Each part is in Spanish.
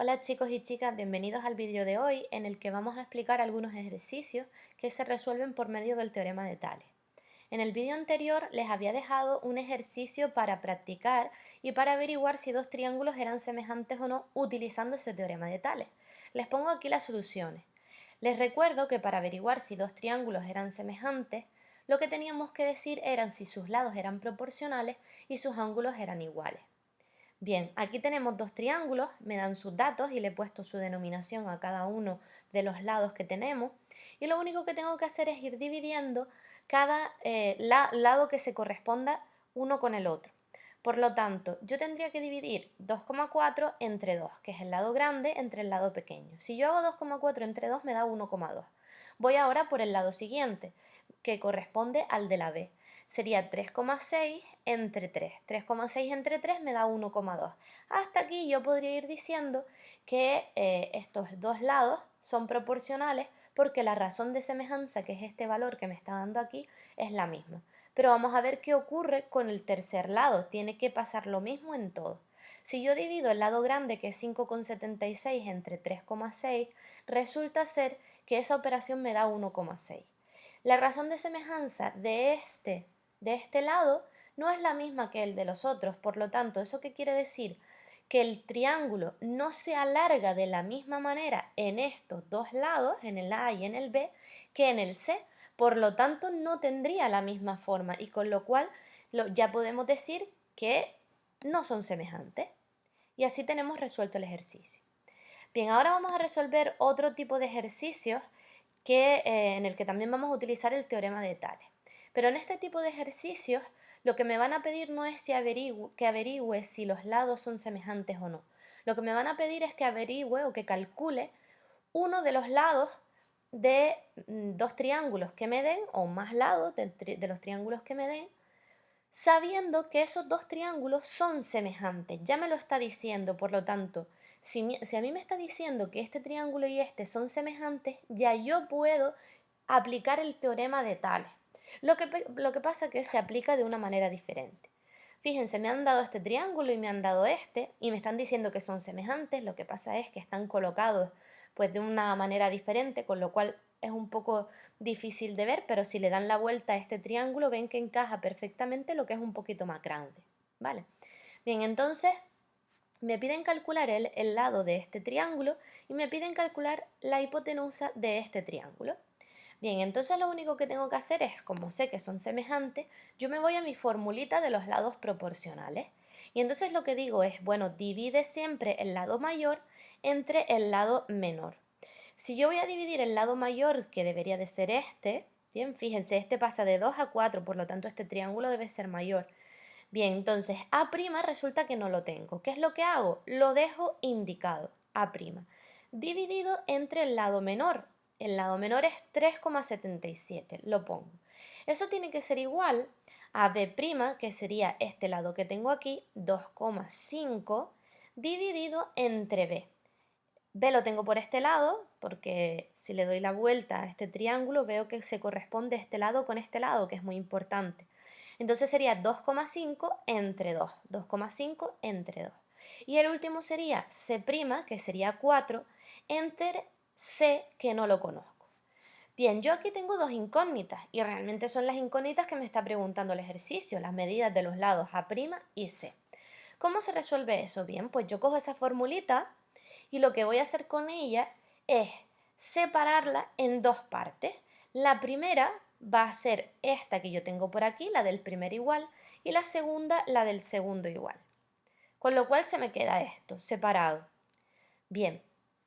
Hola chicos y chicas, bienvenidos al vídeo de hoy en el que vamos a explicar algunos ejercicios que se resuelven por medio del teorema de Tales. En el vídeo anterior les había dejado un ejercicio para practicar y para averiguar si dos triángulos eran semejantes o no utilizando ese teorema de Tales. Les pongo aquí las soluciones. Les recuerdo que para averiguar si dos triángulos eran semejantes, lo que teníamos que decir eran si sus lados eran proporcionales y sus ángulos eran iguales. Bien, aquí tenemos dos triángulos, me dan sus datos y le he puesto su denominación a cada uno de los lados que tenemos y lo único que tengo que hacer es ir dividiendo cada lado que se corresponda uno con el otro. Por lo tanto, yo tendría que dividir 2,4 entre 2, que es el lado grande entre el lado pequeño. Si yo hago 2,4 entre 2 me da 1,2. Voy ahora por el lado siguiente, que corresponde al de la B. Sería 3,6 entre 3. 3,6 entre 3 me da 1,2. Hasta aquí yo podría ir diciendo que estos dos lados son proporcionales porque la razón de semejanza, que es este valor que me está dando aquí, es la misma. Pero vamos a ver qué ocurre con el tercer lado. Tiene que pasar lo mismo en todo. Si yo divido el lado grande, que es 5,76 entre 3,6, resulta ser que esa operación me da 1,6. La razón de semejanza de este lado no es la misma que el de los otros, por lo tanto, ¿eso qué quiere decir? Que el triángulo no se alarga de la misma manera en estos dos lados, en el A y en el B, que en el C, por lo tanto no tendría la misma forma y con lo cual ya podemos decir que no son semejantes. Y así tenemos resuelto el ejercicio. Bien, ahora vamos a resolver otro tipo de ejercicios en el que también vamos a utilizar el teorema de Tales. Pero en este tipo de ejercicios lo que me van a pedir no es que averigüe si los lados son semejantes o no. Lo que me van a pedir es que averigüe o que calcule uno de los lados de dos triángulos que me den, o más lados de los triángulos que me den, sabiendo que esos dos triángulos son semejantes. Ya me lo está diciendo, por lo tanto, si a mí me está diciendo que este triángulo y este son semejantes, ya yo puedo aplicar el teorema de Tales. Lo que pasa es que se aplica de una manera diferente. Fíjense, me han dado este triángulo y me han dado este y me están diciendo que son semejantes. Lo que pasa es que están colocados pues de una manera diferente, con lo cual es un poco difícil de ver, pero si le dan la vuelta a este triángulo ven que encaja perfectamente lo que es un poquito más grande, ¿vale? Bien, entonces me piden calcular el lado de este triángulo y me piden calcular la hipotenusa de este triángulo. Bien, entonces lo único que tengo que hacer es, como sé que son semejantes, yo me voy a mi formulita de los lados proporcionales. Y entonces lo que digo es, bueno, divide siempre el lado mayor entre el lado menor. Si yo voy a dividir el lado mayor, que debería de ser este, bien, fíjense, este pasa de 2 a 4, por lo tanto este triángulo debe ser mayor. Bien, entonces A' resulta que no lo tengo. ¿Qué es lo que hago? Lo dejo indicado, A', dividido entre el lado menor. El lado menor es 3,77, lo pongo. Eso tiene que ser igual a B', que sería este lado que tengo aquí, 2,5, dividido entre B. B lo tengo por este lado, porque si le doy la vuelta a este triángulo veo que se corresponde este lado con este lado, que es muy importante. Entonces sería 2,5 entre 2, 2,5 entre 2. Y el último sería C', que sería 4, entre C, que no lo conozco. Bien, yo aquí tengo dos incógnitas y realmente son las incógnitas que me está preguntando el ejercicio, las medidas de los lados A' y C. ¿Cómo se resuelve eso? Bien, pues yo cojo esa formulita y lo que voy a hacer con ella es separarla en dos partes. La primera va a ser esta que yo tengo por aquí, la del primer igual, y la segunda, la del segundo igual. Con lo cual se me queda esto, separado. Bien,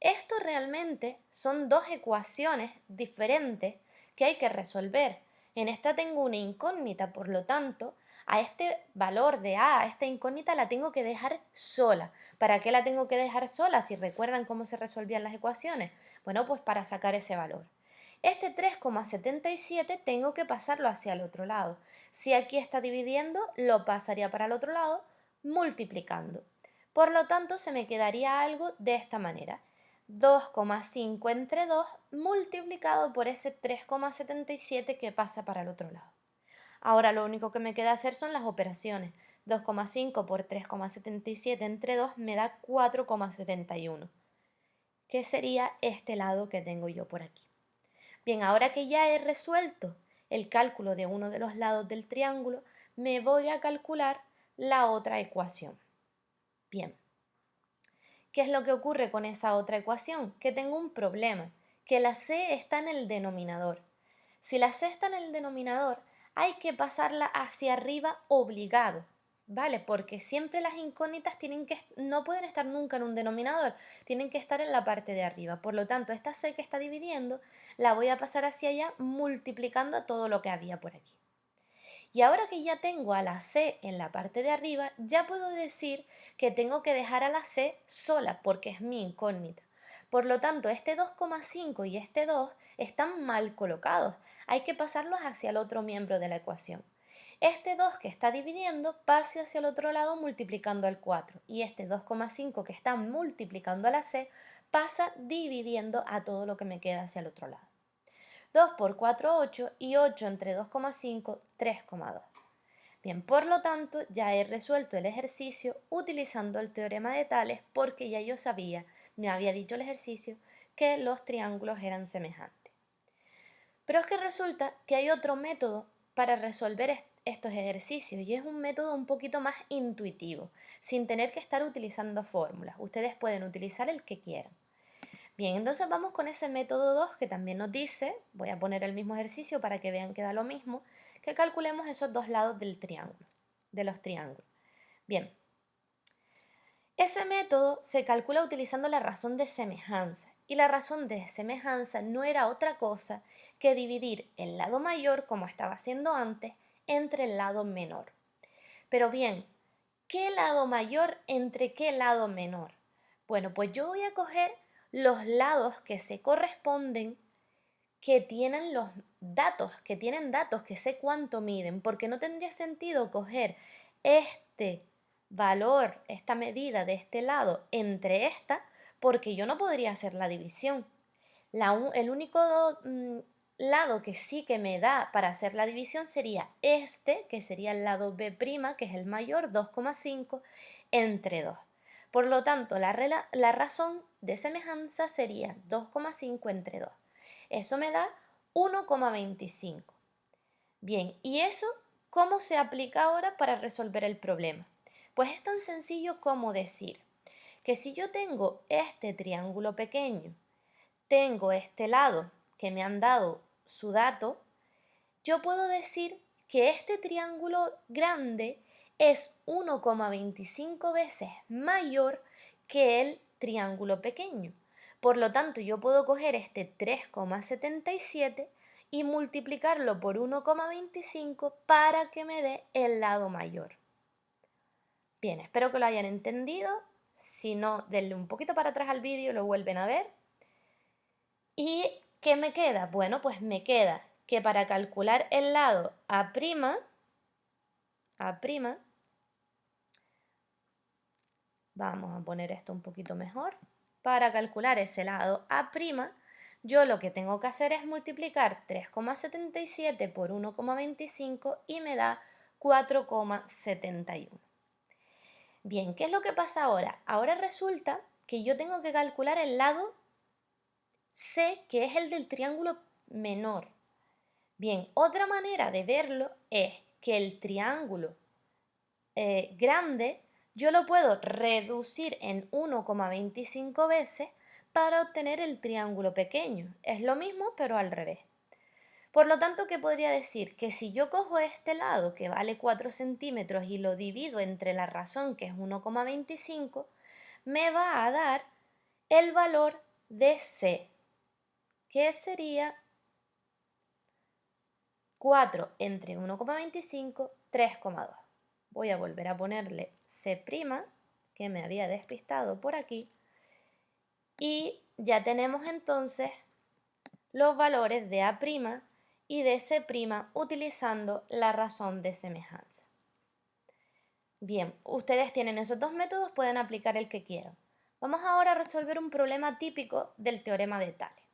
esto realmente son dos ecuaciones diferentes que hay que resolver. En esta tengo una incógnita, por lo tanto, a este valor de a esta incógnita la tengo que dejar sola. ¿Para qué la tengo que dejar sola? Si recuerdan cómo se resolvían las ecuaciones. Bueno, pues para sacar ese valor. Este 3,77 tengo que pasarlo hacia el otro lado. Si aquí está dividiendo, lo pasaría para el otro lado multiplicando. Por lo tanto, se me quedaría algo de esta manera. 2,5 entre 2 multiplicado por ese 3,77 que pasa para el otro lado. Ahora lo único que me queda hacer son las operaciones. 2,5 por 3,77 entre 2 me da 4,71, que sería este lado que tengo yo por aquí. Bien, ahora que ya he resuelto el cálculo de uno de los lados del triángulo, me voy a calcular la otra ecuación. Bien, ¿qué es lo que ocurre con esa otra ecuación? Que tengo un problema, que la c está en el denominador. Si la c está en el denominador, hay que pasarla hacia arriba obligado, ¿vale? Porque siempre las incógnitas no pueden estar nunca en un denominador, tienen que estar en la parte de arriba. Por lo tanto, esta c que está dividiendo, la voy a pasar hacia allá multiplicando a todo lo que había por aquí. Y ahora que ya tengo a la C en la parte de arriba, ya puedo decir que tengo que dejar a la C sola porque es mi incógnita. Por lo tanto, este 2,5 y este 2 están mal colocados. Hay que pasarlos hacia el otro miembro de la ecuación. Este 2 que está dividiendo pase hacia el otro lado multiplicando al 4 y este 2,5 que está multiplicando a la C pasa dividiendo a todo lo que me queda hacia el otro lado. 2 por 4, 8 y 8 entre 2,5, 3,2. Bien, por lo tanto, ya he resuelto el ejercicio utilizando el teorema de Tales porque ya yo sabía, me había dicho el ejercicio, que los triángulos eran semejantes. Pero es que resulta que hay otro método para resolver estos ejercicios y es un método un poquito más intuitivo, sin tener que estar utilizando fórmulas. Ustedes pueden utilizar el que quieran. Bien, entonces vamos con ese método 2 que también nos dice, voy a poner el mismo ejercicio para que vean que da lo mismo, que calculemos esos dos lados del triángulo, de los triángulos. Bien, ese método se calcula utilizando la razón de semejanza y la razón de semejanza no era otra cosa que dividir el lado mayor, como estaba haciendo antes, entre el lado menor. Pero bien, ¿qué lado mayor entre qué lado menor? Bueno, pues yo voy a coger los lados que se corresponden, que tienen datos, que sé cuánto miden, porque no tendría sentido coger este valor, esta medida de este lado entre esta, porque yo no podría hacer la división. El único lado que sí que me da para hacer la división sería este, que sería el lado B', que es el mayor, 2,5, entre 2. Por lo tanto, la razón de semejanza sería 2,5 entre 2. Eso me da 1,25. Bien, ¿y eso cómo se aplica ahora para resolver el problema? Pues es tan sencillo como decir que si yo tengo este triángulo pequeño, tengo este lado que me han dado su dato, yo puedo decir que este triángulo grande es 1,25 veces mayor que el triángulo pequeño. Por lo tanto, yo puedo coger este 3,77 y multiplicarlo por 1,25 para que me dé el lado mayor. Bien, espero que lo hayan entendido. Si no, denle un poquito para atrás al vídeo y lo vuelven a ver. ¿Y qué me queda? Bueno, pues me queda que para calcular el lado A', vamos a poner esto un poquito mejor. Para calcular ese lado A', yo lo que tengo que hacer es multiplicar 3,77 por 1,25 y me da 4,71. Bien, ¿qué es lo que pasa ahora? Ahora resulta que yo tengo que calcular el lado C, que es el del triángulo menor. Bien, otra manera de verlo es que el triángulo grande yo lo puedo reducir en 1,25 veces para obtener el triángulo pequeño. Es lo mismo, pero al revés. Por lo tanto, ¿qué podría decir? Que si yo cojo este lado, que vale 4 centímetros, y lo divido entre la razón, que es 1,25, me va a dar el valor de C, que sería 4 entre 1,25, 3,2. Voy a volver a ponerle C', que me había despistado por aquí, y ya tenemos entonces los valores de A' y de C' utilizando la razón de semejanza. Bien, ustedes tienen esos dos métodos, pueden aplicar el que quieran. Vamos ahora a resolver un problema típico del teorema de Tales.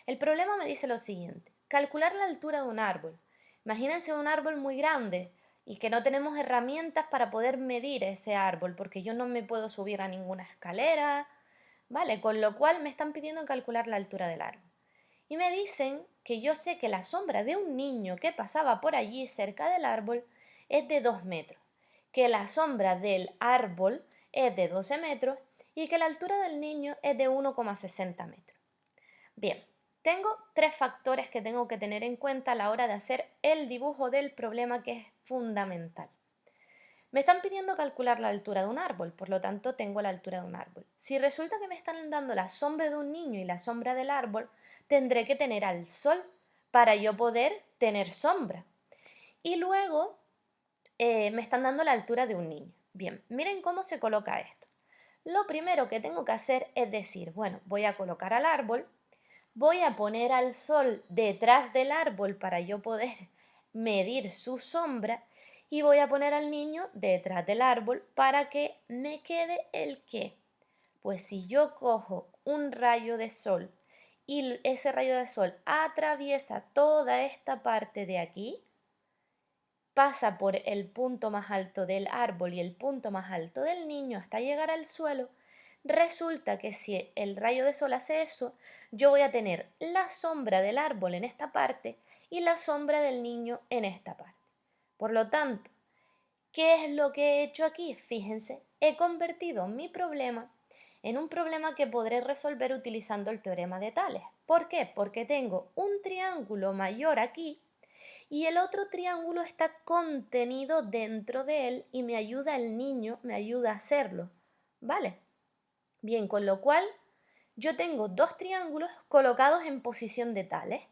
El problema me dice lo siguiente: calcular la altura de un árbol. Imagínense un árbol muy grande, y que no tenemos herramientas para poder medir ese árbol, porque yo no me puedo subir a ninguna escalera, ¿vale? Con lo cual me están pidiendo calcular la altura del árbol. Y me dicen que yo sé que la sombra de un niño que pasaba por allí cerca del árbol es de 2 metros, que la sombra del árbol es de 12 metros y que la altura del niño es de 1,60 metros. Bien, tengo tres factores que tengo que tener en cuenta a la hora de hacer el dibujo del problema, que es fundamental. Me están pidiendo calcular la altura de un árbol, por lo tanto tengo la altura de un árbol. Si resulta que me están dando la sombra de un niño y la sombra del árbol, tendré que tener al sol para yo poder tener sombra. Y luego me están dando la altura de un niño. Bien, miren cómo se coloca esto. Lo primero que tengo que hacer es decir, bueno, voy a colocar al árbol, voy a poner al sol detrás del árbol para yo poder medir su sombra y voy a poner al niño detrás del árbol para que me quede el qué. Pues si yo cojo un rayo de sol y ese rayo de sol atraviesa toda esta parte de aquí, pasa por el punto más alto del árbol y el punto más alto del niño hasta llegar al suelo, resulta que si el rayo de sol hace eso, yo voy a tener la sombra del árbol en esta parte y la sombra del niño en esta parte. Por lo tanto, ¿qué es lo que he hecho aquí? Fíjense, he convertido mi problema en un problema que podré resolver utilizando el teorema de Tales. ¿Por qué? Porque tengo un triángulo mayor aquí y el otro triángulo está contenido dentro de él y me ayuda el niño, me ayuda a hacerlo, ¿vale? Bien, con lo cual yo tengo dos triángulos colocados en posición de tales.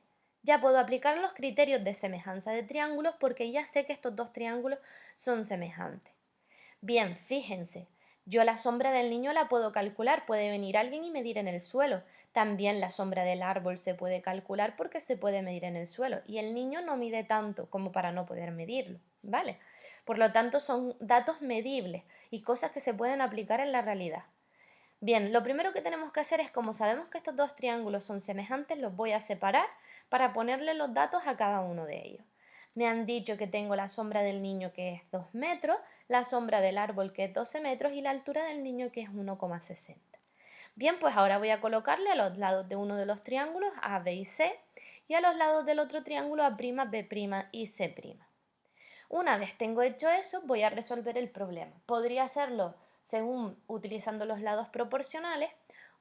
Ya puedo aplicar los criterios de semejanza de triángulos porque ya sé que estos dos triángulos son semejantes. Bien, fíjense, yo la sombra del niño la puedo calcular, puede venir alguien y medir en el suelo. También la sombra del árbol se puede calcular porque se puede medir en el suelo. Y el niño no mide tanto como para no poder medirlo, ¿vale? Por lo tanto, son datos medibles y cosas que se pueden aplicar en la realidad. Bien, lo primero que tenemos que hacer es, como sabemos que estos dos triángulos son semejantes, los voy a separar para ponerle los datos a cada uno de ellos. Me han dicho que tengo la sombra del niño que es 2 metros, la sombra del árbol que es 12 metros y la altura del niño que es 1,60. Bien, pues ahora voy a colocarle a los lados de uno de los triángulos A, B y C y a los lados del otro triángulo A', B' y C'. Una vez tengo hecho eso, voy a resolver el problema. Podría hacerlo según utilizando los lados proporcionales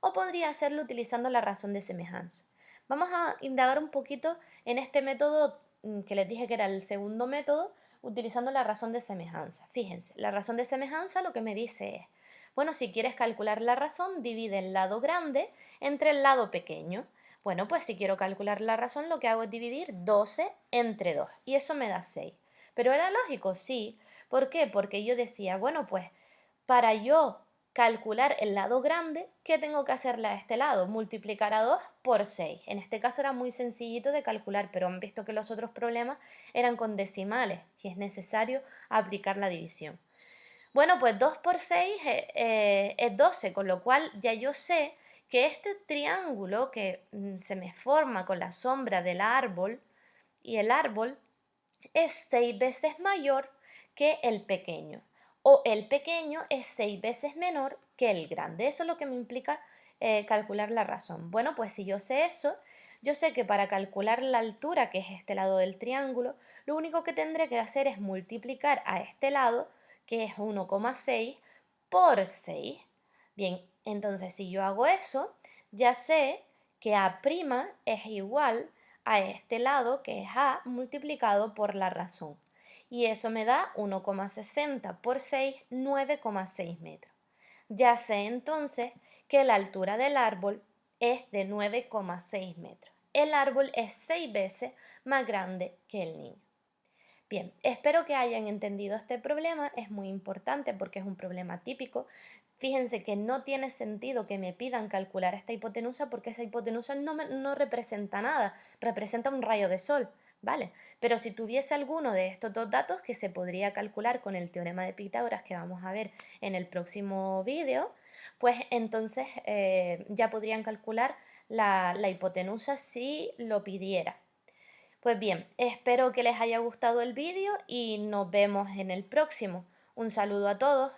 o podría hacerlo utilizando la razón de semejanza. Vamos a indagar un poquito en este método que les dije que era el segundo método, utilizando la razón de semejanza. Fíjense, la razón de semejanza lo que me dice es, bueno, si quieres calcular la razón, divide el lado grande entre el lado pequeño. Bueno, pues si quiero calcular la razón, lo que hago es dividir 12 entre 2 y eso me da 6. ¿Pero era lógico? Sí. ¿Por qué? Porque yo decía, bueno, pues para yo calcular el lado grande, ¿qué tengo que hacerle a este lado? Multiplicar a 2 por 6. En este caso era muy sencillito de calcular, pero han visto que los otros problemas eran con decimales y es necesario aplicar la división. Bueno, pues 2 por 6 es 12, con lo cual ya yo sé que este triángulo que se me forma con la sombra del árbol y el árbol es 6 veces mayor que el pequeño o el pequeño es 6 veces menor que el grande. Eso es lo que me implica calcular la razón. Bueno, pues si yo sé eso, yo sé que para calcular la altura, que es este lado del triángulo, lo único que tendré que hacer es multiplicar a este lado, que es 1,6, por 6. Bien, entonces si yo hago eso, ya sé que A' es igual a este lado, que es A, multiplicado por la razón. Y eso me da 1,60 por 6, 9,6 metros. Ya sé entonces que la altura del árbol es de 9,6 metros. El árbol es 6 veces más grande que el niño. Bien, espero que hayan entendido este problema, es muy importante porque es un problema típico. Fíjense que no tiene sentido que me pidan calcular esta hipotenusa porque esa hipotenusa no representa nada, representa un rayo de sol, ¿vale? Pero si tuviese alguno de estos dos datos que se podría calcular con el teorema de Pitágoras que vamos a ver en el próximo vídeo, pues entonces ya podrían calcular la hipotenusa si lo pidiera. Pues bien, espero que les haya gustado el vídeo y nos vemos en el próximo. Un saludo a todos.